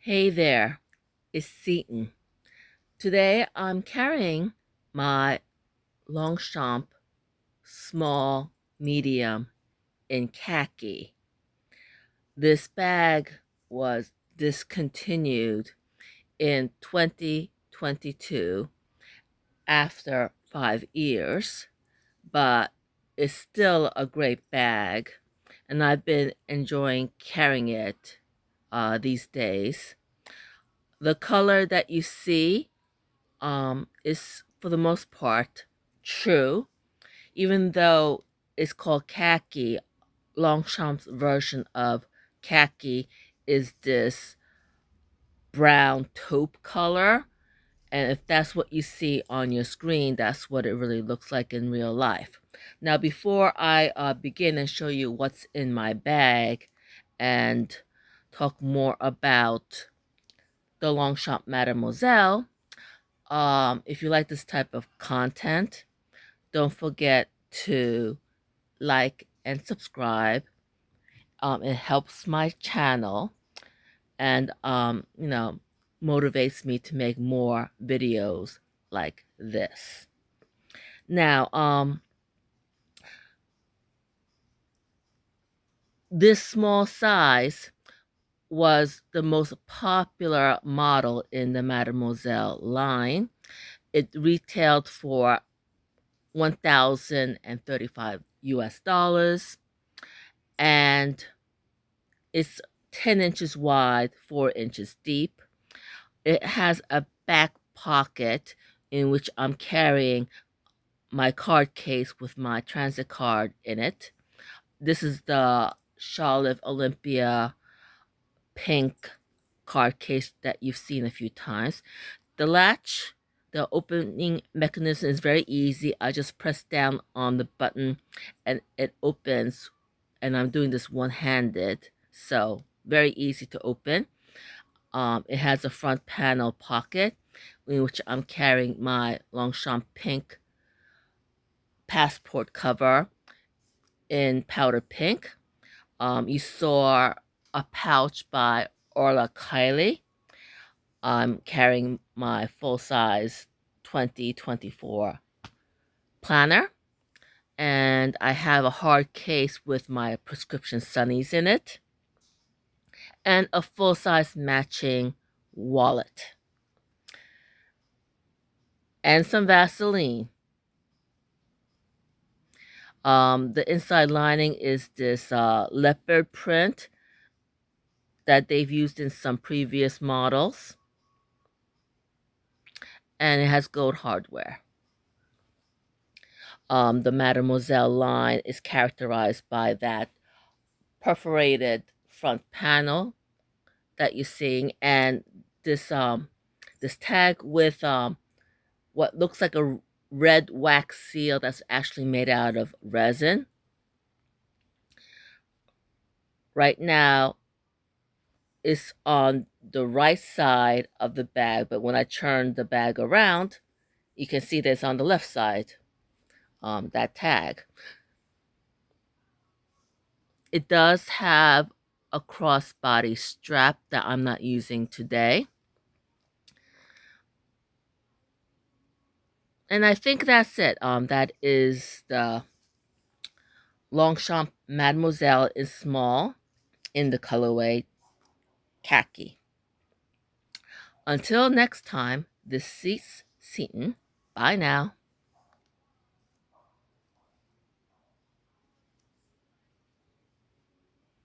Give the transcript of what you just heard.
Hey there, it's Seaton. Today I'm carrying my Longchamp small medium in khaki. This bag was discontinued in 2022 after 5 years, but it's still a great bag, and I've been enjoying carrying it these days. The color that you see is for the most part true, even though it's called khaki. Longchamp's version of khaki is this brown taupe color, and if that's what you see on your screen, that's what it really looks like in real life. Now, before I begin and show you what's in my bag and talk more about the Longchamp Mademoiselle, if you like this type of content, don't forget to like and subscribe. It helps my channel and, motivates me to make more videos like this. Now, this small size was the most popular model in the Mademoiselle line. It retailed for 1,035 US dollars, and it's 10 inches wide, 4 inches deep. It has a back pocket in which I'm carrying my card case with my transit card in it. This is the Charlotte Olympia pink card case that you've seen a few times. The latch, the opening mechanism is very easy. I just press down on the button and it opens, and I'm doing this one-handed, so very easy to open. It has a front panel pocket in which I'm carrying my Longchamp pink passport cover in powder pink. You saw a pouch by Orla Kiely. I'm carrying my full-size 2024 planner, and I have a hard case with my prescription sunnies in it, and a full-size matching wallet, and some Vaseline. The inside lining is this leopard print that they've used in some previous models, and it has gold hardware. The Mademoiselle line is characterized by that perforated front panel that you're seeing, and this tag with what looks like a red wax seal that's actually made out of resin. Right now, it's on the right side of the bag, but when I turn the bag around, you can see that it's on the left side, that tag. It does have a crossbody strap that I'm not using today. And I think that's it. That is the Longchamp Mademoiselle in small in the colorway khaki. Until next time, this is Seaton. Bye now.